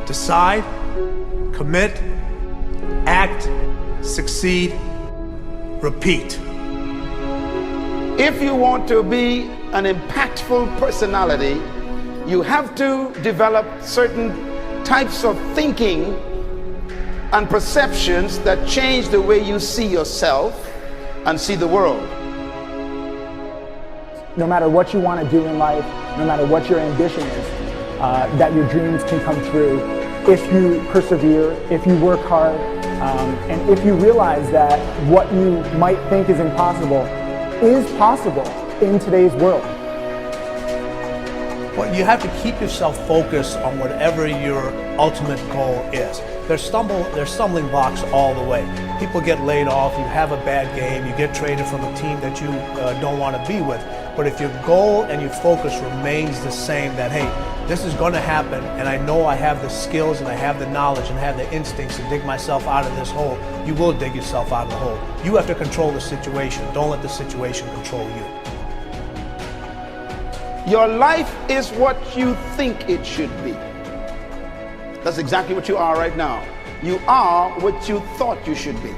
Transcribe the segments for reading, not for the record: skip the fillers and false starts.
Decide, commit, act, succeed, repeat. If you want to be an impactful personality, you have to develop certain types of thinking and perceptions that change the way you see yourself and see the world. No matter what you want to do in life, no matter what your ambition is, that your dreams can come true if you persevere, if you work hard, and if you realize that what you might think is impossible is possible in today's world. Well, you have to keep yourself focused on whatever your ultimate goal is. There's stumbling blocks all the way. People get laid off, you have a bad game, you get traded from a team that you don't want to be with. But if your goal and your focus remains the same, that hey, this is going to happen, and I know I have the skills and I have the knowledge and I have the instincts to dig myself out of this hole, you will dig yourself out of the hole. You have to control the situation. Don't let the situation control you. Your life is what you think it should be. That's exactly what you are right now. You are what you thought you should be.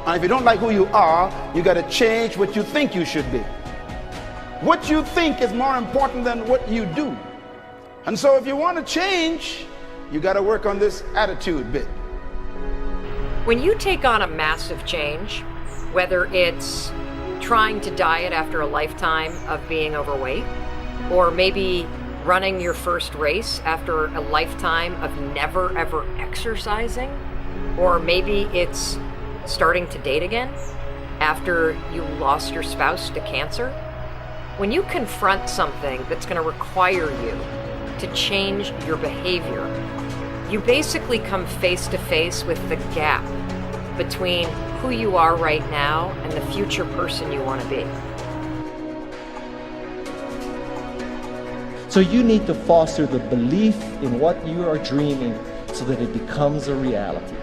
And if you don't like who you are, you got to change what you think you should be. What you think is more important than what you do. And so if you want to change, you got to work on this attitude bit. When you take on a massive change, whether it's trying to diet after a lifetime of being overweight, or maybe running your first race after a lifetime of never ever exercising, or maybe it's starting to date again after you lost your spouse to cancer. When you confront something that's going to require you to change your behavior, you basically come face to face with the gap between who you are right now and the future person you want to be. So you need to foster the belief in what you are dreaming so that it becomes a reality,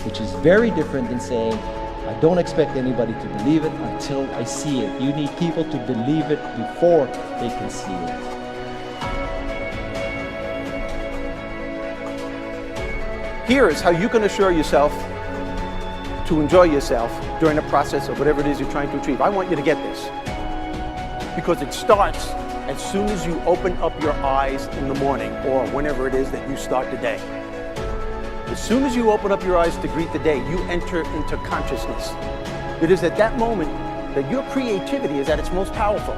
which is very different than saying, I don't expect anybody to believe it until I see it. You need people to believe it before they can see it. Here is how you can assure yourself to enjoy yourself during the process of whatever it is you're trying to achieve. I want you to get this, because it starts as soon as you open up your eyes in the morning, or whenever it is that you start the day. As soon as you open up your eyes to greet the day, you enter into consciousness. It is at that moment that your creativity is at its most powerful.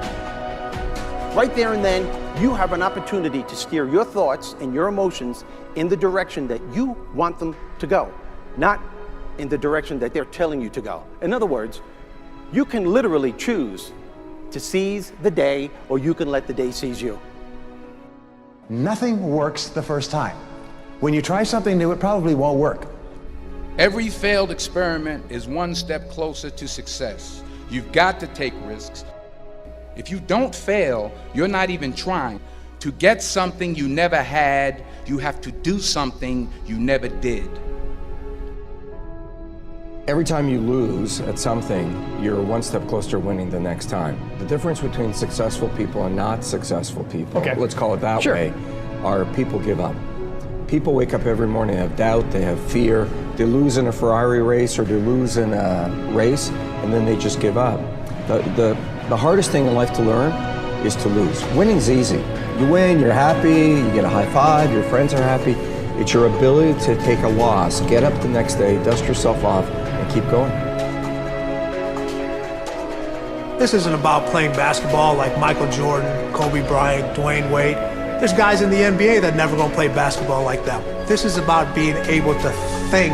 Right there and then, you have an opportunity to steer your thoughts and your emotions in the direction that you want them to go, not in the direction that they're telling you to go. In other words, you can literally choose to seize the day, or you can let the day seize you. Nothing works the first time. When you try something new, it probably won't work. Every failed experiment is one step closer to success. You've got to take risks. If you don't fail, you're not even trying. To get something you never had, you have to do something you never did. Every time you lose at something, you're one step closer to winning the next time. The difference between successful people and not successful people, let's call it that way, are people give up. People wake up every morning, they have doubt, they have fear, they lose in a Ferrari race or they lose in a race, and then they just give up. The hardest thing in life to learn is to lose. Winning's easy. You win, you're happy, you get a high five, your friends are happy. It's your ability to take a loss, get up the next day, dust yourself off, and keep going. This isn't about playing basketball like Michael Jordan, Kobe Bryant, Dwayne Wade. There's guys in the NBA that never gonna play basketball like them. This is about being able to think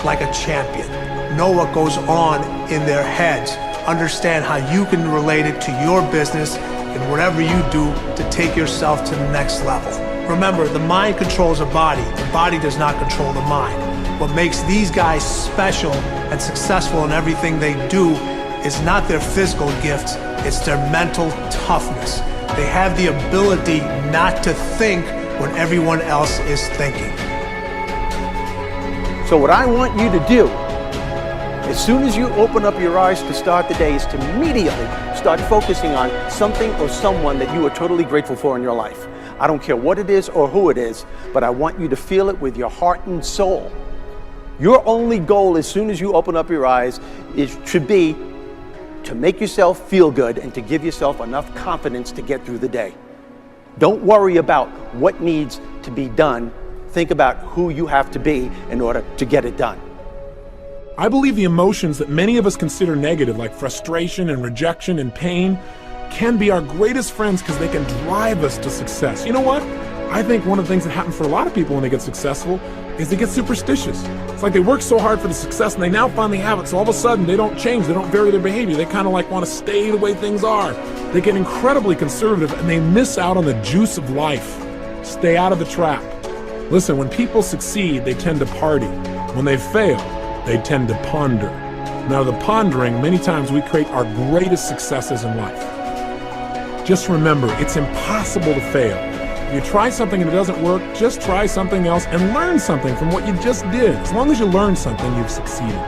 like a champion, know what goes on in their heads, understand how you can relate it to your business and whatever you do to take yourself to the next level. Remember, the mind controls the body does not control the mind. What makes these guys special and successful in everything they do is not their physical gifts, it's their mental toughness. They have the ability not to think when everyone else is thinking. So what I want you to do As soon as you open up your eyes to start the day, is to immediately start focusing on something or someone that you are totally grateful for in your life. I don't care what it is or who it is, but I want you to feel it with your heart and soul. Your only goal as soon as you open up your eyes should be to make yourself feel good and to give yourself enough confidence to get through the day. Don't worry about what needs to be done. Think about who you have to be in order to get it done. I believe the emotions that many of us consider negative, like frustration and rejection and pain, can be our greatest friends because they can drive us to success. You know what? I think one of the things that happens for a lot of people when they get successful is they get superstitious. It's like they work so hard for the success and they now finally have it, so all of a sudden they don't change, they don't vary their behavior, they kind of like want to stay the way things are. They get incredibly conservative and they miss out on the juice of life. Stay out of the trap. Listen, when people succeed, they tend to party. When they fail, they tend to ponder. Now, the pondering, many times we create our greatest successes in life. Just remember, it's impossible to fail. If you try something and it doesn't work, just try something else and learn something from what you just did. As long as you learn something, you've succeeded.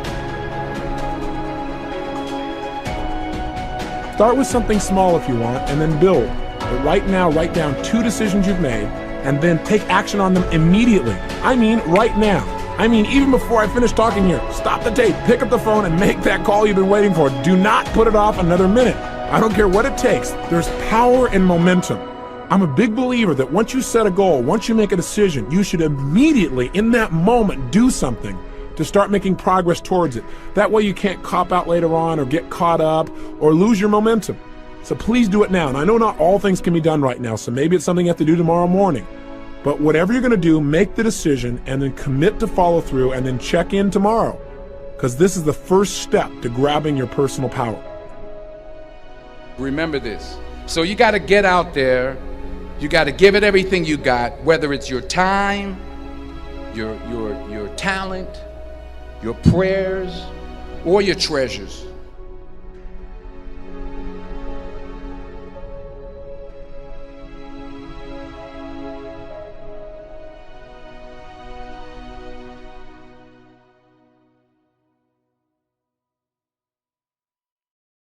Start with something small if you want, and then build. But right now, write down 2 decisions you've made, and then take action on them immediately. I mean, right now. I mean, even before I finish talking here, stop the tape, pick up the phone, and make that call you've been waiting for. Do not put it off another minute. I don't care what it takes. There's power in momentum. I'm a big believer that once you set a goal, once you make a decision, you should immediately, in that moment, do something to start making progress towards it. That way you can't cop out later on or get caught up or lose your momentum. So please do it now. And I know not all things can be done right now, so maybe it's something you have to do tomorrow morning. But whatever you're going to do, make the decision and then commit to follow through and then check in tomorrow. Because this is the first step to grabbing your personal power. Remember this. So you got to get out there. You got to give it everything you got, whether it's your time, your talent, your prayers, or your treasures.